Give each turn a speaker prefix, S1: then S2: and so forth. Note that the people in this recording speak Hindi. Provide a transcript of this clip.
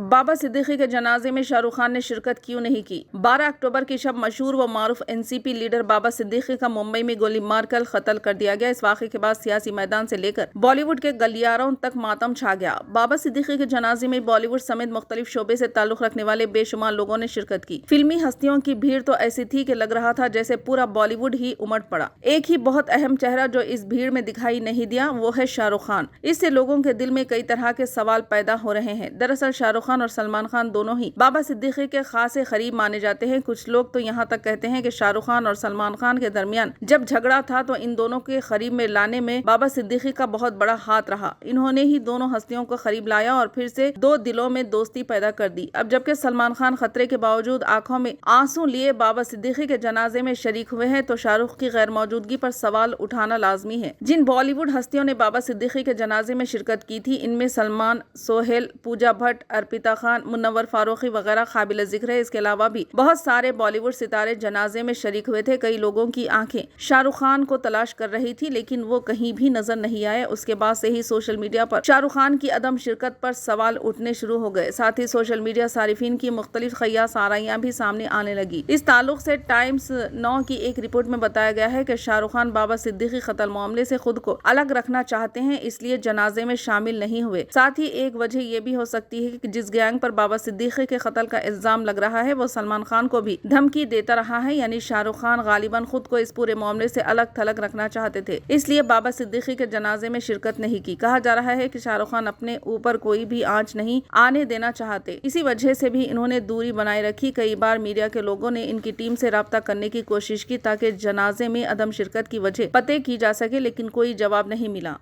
S1: बाबा सिद्दीकी के जनाजे में शाहरुख खान ने शिरकत क्यों नहीं की। 12 अक्टूबर की शब मशहूर व मारूफ एनसीपी लीडर बाबा सिद्दीकी का मुंबई में गोली मारकर कत्ल कर दिया गया। इस वाक़े के बाद सियासी मैदान से लेकर बॉलीवुड के गलियारों तक मातम छा गया। बाबा सिद्दीकी के जनाजे में बॉलीवुड समेत मुख्तलिफ शोबे से ताल्लुक रखने वाले बेशुमार लोगों ने शिरकत की। फिल्मी हस्तियों की भीड़ तो ऐसी थी कि लग रहा था जैसे पूरा बॉलीवुड ही उमड़ पड़ा। एक ही बहुत अहम चेहरा जो इस भीड़ में दिखाई नहीं दिया वो है शाहरुख खान। इससे लोगों के दिल में कई तरह के सवाल पैदा हो रहे हैं। दरअसल शाहरुख खान और सलमान खान दोनों ही बाबा सिद्दीकी के खासे करीब माने जाते हैं। कुछ लोग तो यहाँ तक कहते हैं कि शाहरुख खान और सलमान खान के दरमियान जब झगड़ा था तो इन दोनों के करीब में लाने में बाबा सिद्दीकी का बहुत बड़ा हाथ रहा। इन्होंने ही दोनों हस्तियों को करीब लाया और फिर से दो दिलों में दोस्ती पैदा कर दी। अब जबकि सलमान खान खतरे के बावजूद आंखों में आंसू लिए बाबा सिद्दीकी के जनाजे में शरीक हुए हैं तो शाहरुख की गैर मौजूदगी पर सवाल उठाना लाजमी है। जिन बॉलीवुड हस्तियों ने बाबा सिद्दीकी के जनाजे में शिरकत की थी इनमें सलमान, सोहेल, पूजा भट्ट, अर्पिता खान, मुन्नवर फारूकी वगैरह काबिल जिक्र है। इसके अलावा भी बहुत सारे बॉलीवुड सितारे जनाजे में शरीक हुए थे। कई लोगों की आंखें शाहरुख खान को तलाश कर रही थी लेकिन वो कहीं भी नजर नहीं आए। उसके बाद से ही सोशल मीडिया पर शाहरुख खान की अदम शिरकत पर सवाल उठने शुरू हो गए। साथ ही सोशल मीडिया सारिफीन की मुख्तलिफ खयास आराइयां भी सामने आने लगी। इस ताल्लुक से टाइम्स 9 की एक रिपोर्ट में बताया गया है कि शाहरुख खान बाबा सिद्दीकी कत्ल मामले से खुद को अलग रखना चाहते हैं, इसलिए जनाजे में शामिल नहीं हुए। साथ ही एक वजह यह भी हो सकती है कि जिस गैंग पर बाबा सिद्दीकी के कत्ल का इल्जाम लग रहा है वो सलमान खान को भी धमकी देता रहा है। यानी शाहरुख खान गालिबन खुद को इस पूरे मामले से अलग थलग रखना चाहते थे, इसलिए बाबा सिद्दीकी के जनाजे में शिरकत नहीं की। कहा जा रहा है कि शाहरुख खान अपने ऊपर कोई भी आंच नहीं आने देना चाहते, इसी वजह से भी इन्होंने दूरी बनाए रखी। कई बार मीडिया के लोगों ने इनकी टीम से राब्ता करने की कोशिश की ताकि जनाजे में अदम शिरकत की वजह पते की जा सके लेकिन कोई जवाब नहीं मिला।